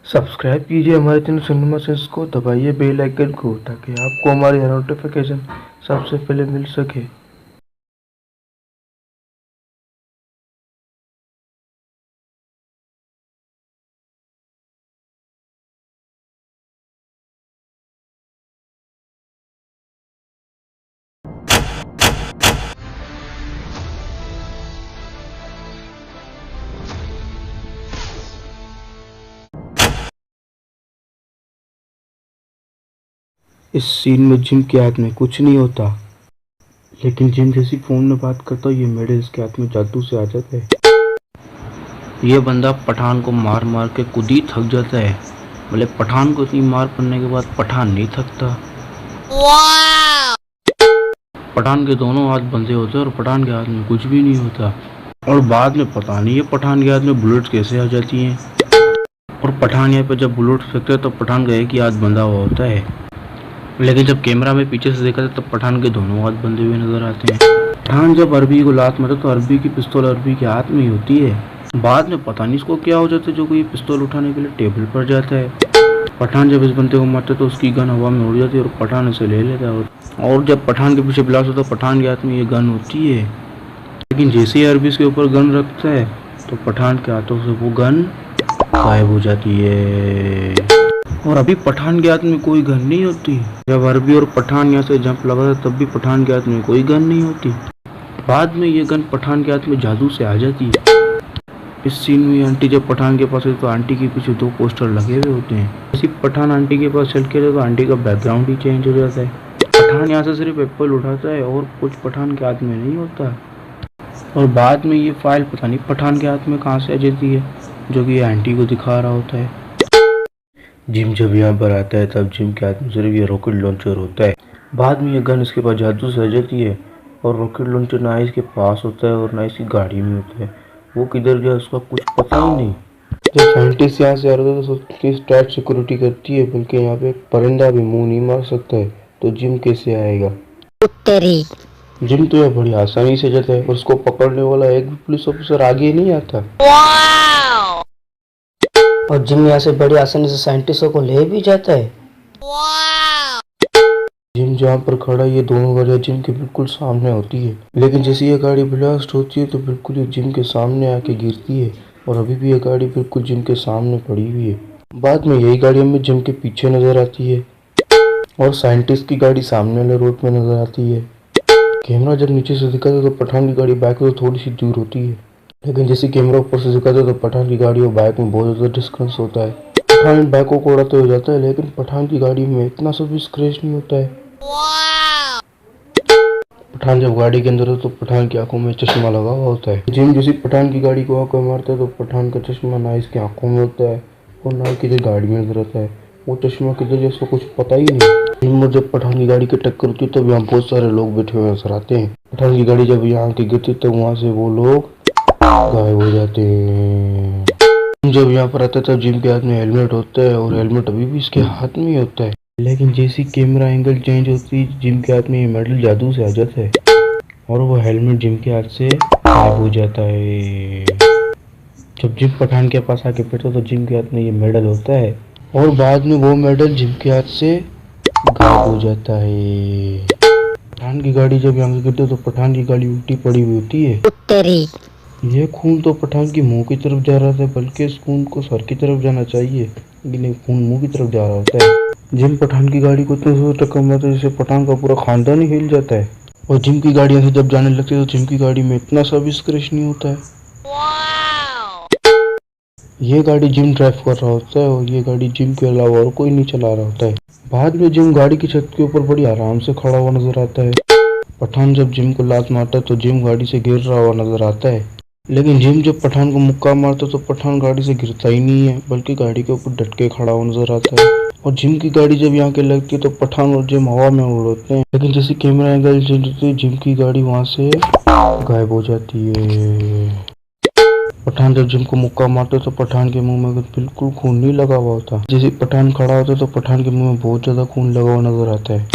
Subscribe कीजिए हमारे channel cinema sense को, दबाइए बेल आइकन को ताकि आपको हमारी हर नोटिफिकेशन सबसे पहले मिल सके। इस सीन में जिम के हाथ में कुछ नहीं होता, लेकिन जिम जैसी फोन में बात करता ये मेडल इसके हाथ में जादू से आ जाता है। ये बंदा पठान को मार मार के खुद ही थक जाता है। बोले पठान को इतनी मार पड़ने के बाद पठान नहीं थकता। पठान के दोनों हाथ बंधे होते हैं और पठान के हाथ में कुछ भी नहीं होता। और बाद में पता नहीं है पठान के हाथ में बुलेट्स कैसे आ जाती हैं। और पठान यहाँ पे जब बुलेट फेंकते हैं तो पठान का एक ही हाथ बंधा हुआ होता है, लेकिन जब कैमरा में पीछे से देखा तब पठान के दोनों हाथ बंधे हुए नजर आते हैं। पठान जब अरबी को लात मारता तो अरबी की पिस्तौल अरबी के हाथ में ही होती है। बाद में पता नहीं इसको क्या हो जाता है, जो कोई पिस्तौल उठाने के लिए टेबल पर जाता है। पठान जब इस बंदे को मारता है तो उसकी गन हवा में उड़ जाती है और पठान उसे ले लेता है। और जब पठान के पीछे ब्लास्ट होता है पठान के हाथ में ये गन होती है, लेकिन जैसे ही अरबी इसके ऊपर गन रखता है तो पठान के हाथों से वो गन गायब हो जाती है। और अभी पठान के हाथ में कोई गन नहीं होती। जब अरबी और पठान यहाँ से जंप लगा था तब भी पठान के हाथ में कोई गन नहीं होती। बाद में ये गन पठान के हाथ में जादू से आ जाती है। इस सीन में आंटी जब पठान के पास है तो आंटी के पीछे दो पोस्टर लगे हुए होते हैं। जैसे पठान आंटी के पास चल के तो आंटी का बैकग्राउंड ही चेंज हो जाता है। पठान यहाँ से सिर्फ एप्पल उठाता है और कुछ पठान के हाथ में नहीं होता। और बाद में ये फाइल पता नहीं पठान के हाथ में कहाँ से आ जाती है, जो कि आंटी को दिखा रहा होता है। जिम जब यहाँ पर आता है तब जिम के हाथ में सिर्फ ये रॉकेट लॉन्चर होता है। बाद में ये गन इसके पास जादू से आ जाती है और रॉकेट लॉन्चर ना इसके पास होता है और ना इसकी गाड़ी में होता है। वो किधर गया उसका कुछ पता ही नहीं। जब साइंटिस्ट यहाँ से आ रहा था तो उसकी टाइट सिक्योरिटी करती है, बल्कि यहाँ पे एक परिंदा भी मुंह नहीं मार सकता है, तो जिम कैसे आएगा। जिम तो यह बड़ी आसानी से जाता है और उसको पकड़ने वाला एक भी पुलिस ऑफिसर आगे नहीं आता। और जिम यहाँ से बड़ी आसानी से साइंटिस्टों को ले भी जाता है। जिम जहाँ पर खड़ा है ये दोनों गाड़ियाँ जिम के बिल्कुल सामने होती है, लेकिन जैसे ये गाड़ी ब्लास्ट होती है तो बिल्कुल ये जिम के सामने आके गिरती है और अभी भी ये गाड़ी बिल्कुल जिम के सामने पड़ी हुई है। बाद में यही गाड़ी हमें जिम के पीछे नजर आती है और साइंटिस्ट की गाड़ी सामने वाले रोड में नजर आती है। कैमरा जब नीचे से दिखाता है तो पठान की गाड़ी बाइक से थोड़ी सी दूर होती है, लेकिन जैसे कैमरा ऊपर से दिखाता है तो पठान की गाड़ी और बाइक में बहुत ज़्यादा डिस्टेंस होता है। पठान बाइकों को उड़ाते हो जाता है, लेकिन पठान की गाड़ी में इतना सा भी स्क्रैच नहीं होता है। पठान जब गाड़ी के अंदर है तो पठान की आंखों में चश्मा लगा हुआ होता है। जिम जैसे पठान की गाड़ी को आंखों में मारता है तो पठान का चश्मा ना इसकी आंखों में होता है और ना किधर गाड़ी में नजर आता है। वो चश्मा किधर जैसा कुछ पता ही नहीं। जिम में जब पठान की गाड़ी की टक्कर होती है तब यहाँ बहुत सारे लोग बैठे हुए नजर आते हैं। पठान की गाड़ी जब यहाँ की गिरती है तो वहाँ से वो लोग गायब हो जाते हैं। जब यहाँ पर आता है तब जिम के हाथ में हेलमेट होता है और हेलमेट अभी भी इसके हाथ में ही होता है, लेकिन जैसी कैमरा एंगल चेंज होती है जिम के हाथ में ये मेडल जादू से आ जाता है और वो हेलमेट जिम के हाथ से गायब हो जाता है। जब जिम पठान के पास आके बैठता तो जिम के हाथ में ये मेडल होता है और बाद में वो मेडल जिम के हाथ से गायब हो जाता है। पठान की गाड़ी जब यहाँ से गिरती तो पठान की गाड़ी उल्टी पड़ी हुई होती है। ये खून तो पठान की मुंह की तरफ जा रहा था, बल्कि इस खून को सर की तरफ जाना चाहिए, लेकिन खून मुंह की तरफ जा रहा होता है। जिम पठान की गाड़ी को इतने जोर टक्कर मारता है जिससे पठान का पूरा खानदान ही हिल जाता है। और जिम की गाड़ियां से जब जाने लगती है तो जिम की गाड़ी में इतना सा भी स्क्रैच नहीं होता है। ये गाड़ी जिम ड्राइव कर रहा होता है और ये गाड़ी जिम के अलावा और कोई नहीं चला रहा होता है। बाद में जिम गाड़ी की छत के ऊपर बड़ी आराम से खड़ा हुआ नजर आता है। पठान जब जिम को लात मारता है तो जिम गाड़ी से गिर रहा हुआ नजर आता है, लेकिन जिम जब पठान को मुक्का मारता है तो पठान गाड़ी से गिरता ही नहीं है, बल्कि गाड़ी के ऊपर डट के खड़ा हुआ नजर आता है। और जिम की गाड़ी जब यहाँ के लगती है तो पठान और जिम हवा में उड़ते हैं, लेकिन जैसे कैमरा एंगल चेंज होती है जिम की गाड़ी वहाँ से गायब हो जाती है। पठान जब जिम को मुक्का मारते तो पठान के मुंह में बिल्कुल खून नहीं लगा हुआ होता। जैसे पठान खड़ा होता है तो पठान के मुंह में बहुत ज्यादा खून लगा हुआ नजर आता है।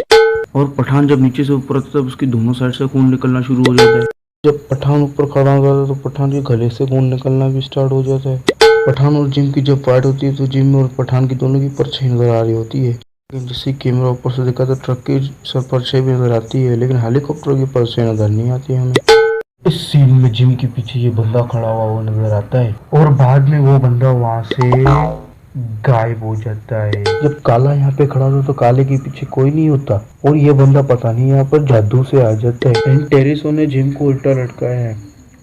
और पठान जब नीचे से ऊपर आता है तब उसकी दोनों साइड से खून निकलना शुरू हो जाता है। जब पठान ऊपर खड़ा होता है तो पठान के गले से खून निकलना भी स्टार्ट हो जाता है। पठान और जिम की जब फाइट होती है तो जिम और पठान की दोनों की परछाई नजर आ रही होती है। लेकिन जैसे कैमरा ऊपर से देखा तो ट्रक की सर परछाई भी नजर आती है, लेकिन हेलीकॉप्टर की परछाई नजर नहीं आती हमें। इस सीन में जिम के पीछे ये बंदा खड़ा हुआ वो नजर आता है और बाद में वो बंदा वहां से गायब हो जाता है। जब काला यहाँ पे खड़ा होता तो काले के पीछे कोई नहीं होता और ये बंदा पता नहीं यहाँ पर जादू से आ जाता है। इन टेरिसों ने जिम को उल्टा लटकाया है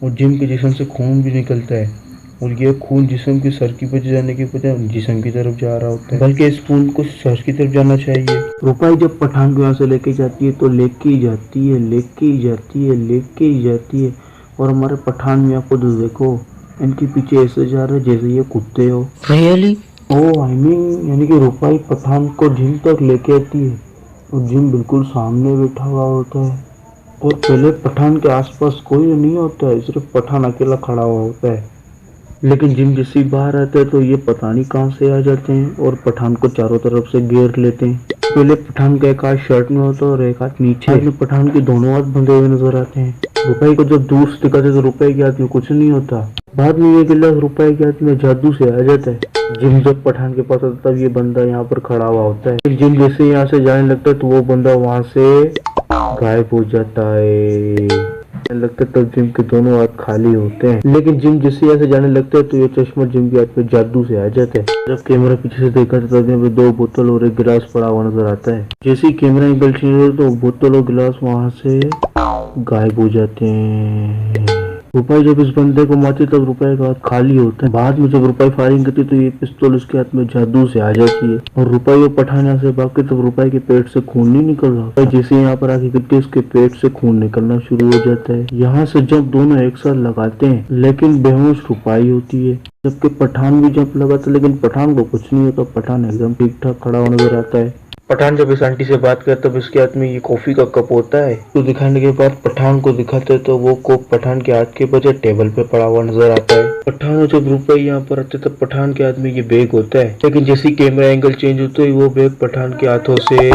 और जिम के जिस्म से खून भी निकलता है और ये खून जिस्म की सर की वजह जाने की वजह जिस्म की तरफ जा रहा होता है, बल्कि इस खून को सर की तरफ जाना चाहिए। रुपाई जब पठान को यहाँ से लेके जाती है तो लेके ही जाती है, लेके ही जाती है, लेके ही जाती है। और हमारे पठान में आपको देखो इनके पीछे ऐसे जा रहे जैसे ये कुत्ते हो। रियली? ओ आई मीन यानी कि रुपाई पठान को जिम तक लेके आती है और जिम बिल्कुल सामने बैठा हुआ होता है और पहले पठान के आसपास कोई नहीं होता है, सिर्फ पठान अकेला खड़ा हुआ होता है। लेकिन जिम जैसे ही बाहर आते हैं तो ये पता नहीं कहाँ से आ जाते हैं और पठान को चारों तरफ से घेर लेते हैं। पहले पठान का एक हाथ शर्ट में होता है और एक हाथ नीचे में पठान के दोनों हाथ बंधे हुए नजर आते हैं। रुपए को जब दूर से दिखाते तो रुपए के हाथ में कुछ नहीं होता, बाद में ये गिलास रुपए के हाथ में जादू से आ जाता है। जिम जब पठान के पास आता तब ये बंदा यहाँ पर खड़ा हुआ होता है। जिम जैसे यहाँ से जाने लगता है तो वो बंदा वहाँ से गायब हो जाता है। लगता है तब जिम के दोनों हाथ खाली होते हैं, लेकिन जिम जैसे यहाँ से जाने लगता है तो ये चश्मा जिम के हाथ में जादू से आ जाता है। जब कैमरा पीछे से देखा तो तब यहाँ पे 2 बोतल और 1 गिलास पड़ा हुआ नजर आता है। जैसे ही कैमरा एंगल चेंज होता है तो बोतल और गिलास वहाँ से गायब हो जाते हैं। रुपए जब इस बंदे को मारती तब रुपए का हाथ खाली होता है। बाद में जब रुपए फायरिंग करती तो ये पिस्तौल उसके हाथ में जादू से आ जाती है और रुपए वो पठान यहाँ से भागते तब रुपए के पेट से खून नहीं निकल रहा। जैसे यहाँ पर आके गिरते उसके पेट से खून निकलना शुरू हो जाता है। यहाँ से जब दोनों एक साथ लगाते हैं लेकिन बेहोश रुपए होती है, जबकि पठान भी जंप लगाता है लेकिन पठान को कुछ नहीं होता। पठान एकदम ठीक ठाक खड़ा हुआ नजर आता है। पठान जब इस आंटी से बात करता तब इसके हाथ में ये कॉफी का कप होता है। तो दिखाने के बाद पठान को दिखाते तो वो कप पठान के हाथ के बजाय टेबल पे पड़ा हुआ नजर आता है। पठान जब रुपए यहाँ पर आते तब पठान के हाथ में ये बैग होता है, लेकिन जैसे कैमरा एंगल चेंज होता है वो बैग पठान के हाथों से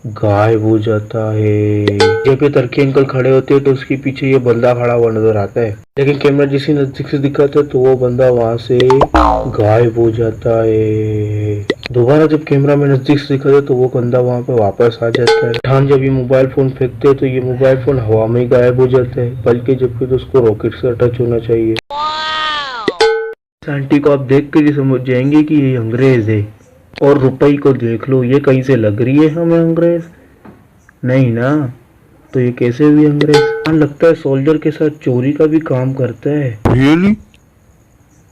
गायब हो जाता है। जब ये तरकी अंकल खड़े होते हैं तो उसके पीछे ये बंदा खड़ा हुआ नजर आता है, लेकिन कैमरा जिसे नजदीक से दिखाता है तो वो बंदा वहां से गायब हो जाता है। दोबारा जब कैमरा में नजदीक से दिखाता है तो वो बंदा वहां पे वापस आ जाता है। पठान जब ये मोबाइल फोन फेंकते हैं तो ये मोबाइल फोन हवा में ही गायब हो जाता है, बल्कि जबकि तो उसको रॉकेट से टच होना चाहिए। आंटी को आप देख कर ही समझ जाएंगे कि ये अंग्रेज है। और रुपई को देख लो, ये कहीं से लग रही है हमें अंग्रेज नहीं ना, तो ये कैसे हुई अंग्रेज? हाँ लगता है सोल्जर के साथ चोरी का भी काम करता है। रियली?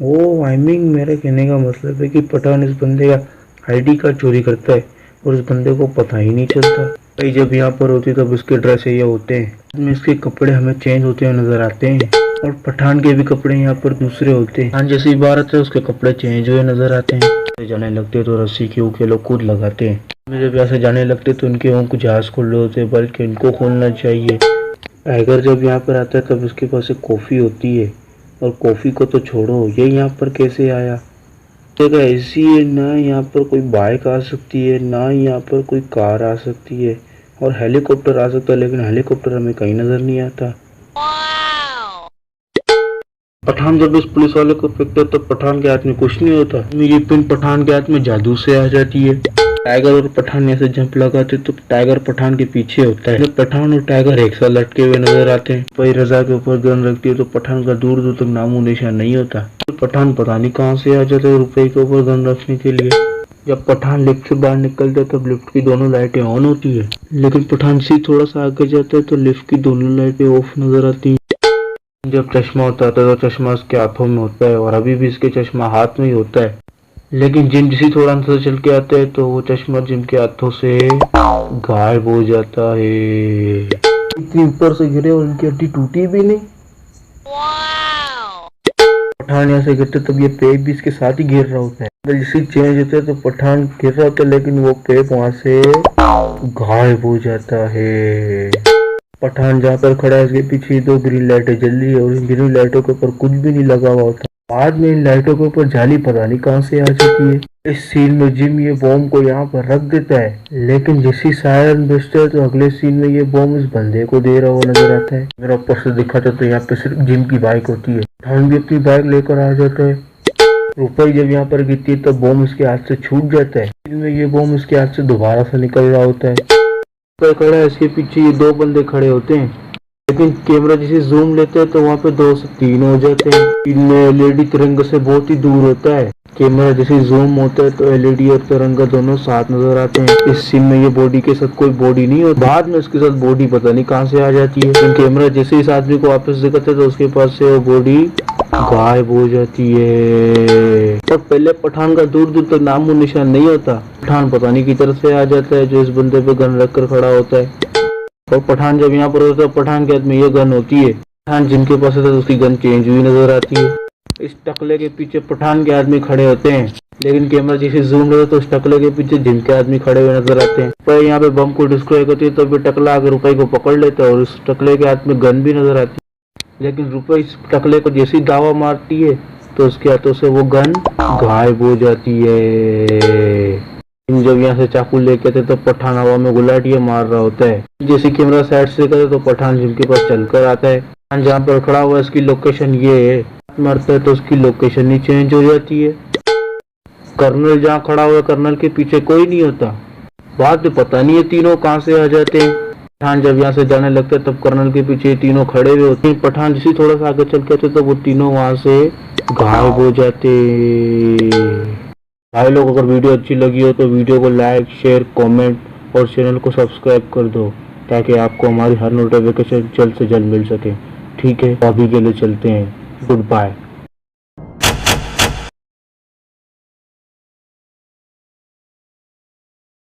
ओ आई मीन मेरे कहने का मतलब है कि पठान इस बंदे का आईडी कार्ड चोरी करता है और इस बंदे को पता ही नहीं चलता। भाई जब यहाँ पर होती तब इसके ड्रेस ये होते हैं, इसके कपड़े हमें चेंज होते हुए नजर आते हैं और पठान के भी कपड़े यहाँ पर दूसरे होते हैं। जैसे बार आते हैं उसके कपड़े चेंज हुए नजर आते हैं। जाने लगते तो रस्सी के ऊके लोग कूद लगाते हैं। जब यहाँ से जाने लगते तो उनके ऊँक जहाज खोल रहे होते, बल्कि इनको खोलना चाहिए। टाइगर जब यहाँ पर आता है तब उसके पास एक कॉफी होती है और कॉफी को तो छोड़ो ये यहाँ पर कैसे आया? जगह ऐसी है ना यहाँ पर कोई बाइक आ सकती है ना यहाँ पर कोई कार आ सकती है और हेलीकॉप्टर आ सकता है, लेकिन हेलीकॉप्टर हमें कहीं नजर नहीं आता। पठान जब इस पुलिस वाले को फेंकता तो पठान के हाथ में कुछ नहीं होता, ये पिन पठान के हाथ में जादू से आ जाती है। टाइगर और पठान ऐसे जंप लगाते तो टाइगर पठान के पीछे होता है। पठान और टाइगर एक साथ लटके हुए नजर आते हैं। भाई रजा के ऊपर गन रखती है तो पठान का दूर दूर तक नामो निशान नहीं होता। तो पठान पता नहीं कहाँ से आ जाता है रुपए के ऊपर गन रखने के लिए। जब पठान लिफ्ट से बाहर निकलता है तब लिफ्ट की दोनों लाइटें ऑन होती है, लेकिन पठान से थोड़ा सा आगे जाता है तो लिफ्ट की दोनों लाइटें ऑफ नजर आती है। जब चश्मा उतारता है तो चश्मा उसके हाथों में होता है और अभी भी इसके चश्मा हाथ में ही होता है, लेकिन जिम जिसी थोड़ा अंदर चल के आते हैं तो वो चश्मा जिम के हाथों से गायब हो जाता है। इतनी ऊपर से गिरे और उनकी हड्डी टूटी भी नहीं। पठान यहाँ से गिरते तब ये पेप भी इसके साथ ही गिर रहा होता है। जिसी चेंज होता है तो पठान गिर रहा होता है, लेकिन वो पेप वहां से गायब हो जाता है। पठान जहाँ पर खड़ा है उसके पीछे 2 ग्रीन लाइटें जल रही है और इन ग्रीन लाइटों के ऊपर कुछ भी नहीं लगा हुआ होता। बाद में इन लाइटों के ऊपर जाली पता नहीं कहाँ से आ जाती है। इस सीन में जिम ये बॉम्ब को यहाँ पर रख देता है, लेकिन जैसी सायरन बजता है तो अगले सीन में ये बॉम्ब इस बंदे को दे रहा हुआ नजर आता है। मेरा ऊपर से दिखाता तो यहाँ पे सिर्फ जिम की बाइक होती है। पठान भी अपनी बाइक लेकर आ जाता है। रुपए जब यहाँ पर गिरती है तो बॉम्ब इसके हाथ से छूट जाता है। इनमें ये बॉम्ब इसके हाथ से दोबारा से निकल रहा होता है। रुपए खड़ा है, इसके पीछे ये 2 बंदे खड़े होते हैं, लेकिन कैमरा जैसे जूम लेते हैं तो वहाँ पे 2 से 3 हो जाते हैं। इनमें एलईडी तिरंगा से बहुत ही दूर होता है। कैमरा जैसे जूम होता है तो एलईडी और तिरंगा दोनों साथ नजर आते हैं। इस सीन में ये बॉडी के साथ कोई बॉडी नहीं होती, बाद में इसके साथ बॉडी पता नहीं कहाँ से आ जाती है। लेकिन कैमरा जैसे इस आदमी को वापस दिखाते हैं तो उसके पास से वो बॉडी गायब हो जाती है। और पहले पठान का दूर दूर तक नामो निशान नहीं होता। पठान पता नहीं की तरफ से आ जाता है जो इस बंदे पे गन रख कर खड़ा होता है। और पठान जब यहाँ पर होता है, पठान के हाथ में ये गन होती है। पठान जिनके पास होता है उसकी गन चेंज हुई नजर आती है। इस टकले के पीछे पठान के आदमी खड़े होते हैं, लेकिन कैमरा जैसे जूम लेता है तो उस टकले के पीछे जिनके आदमी खड़े हुए नजर आते हैं। पर यहाँ पे बम को डिस्ट्रॉय करती है तो फिर टकला आकर रुपए को पकड़ लेता है और उस टकले के हाथ में गन भी नजर आती है। लेकिन रुपए इस टकले को जैसी दावा मारती है तो उसके हाथों से वो गन गायब हो जाती है। जब यहाँ से चाकू लेके आते तो पठान हवा में गुलाटियां मार रहा होता है। जैसे कैमरा साइड से करे तो पठान जिनके पास चलकर आता है। पठान जहाँ पर खड़ा हुआ है इसकी लोकेशन ये है, मरता है तो उसकी लोकेशन ही चेंज हो जाती है। कर्नल जहाँ खड़ा हुआ है, कर्नल के पीछे कोई नहीं होता। बाद में पता नहीं है तीनों कहाँ से आ जाते हैं। पठान जब यहाँ से जाने लगता है तब कर्नल के पीछे तीनों खड़े हुए होते हैं। पठान जिसे थोड़ा सा आगे चल के आते तो वो तीनों वहां से गायब हो जाते। भाई लोग, अगर वीडियो अच्छी लगी हो तो वीडियो को लाइक, शेयर, कमेंट और चैनल को सब्सक्राइब कर दो ताकि आपको हमारी हर नोटिफिकेशन जल्द से जल्द मिल सके। ठीक है, अभी के लिए चलते हैं। Good bye.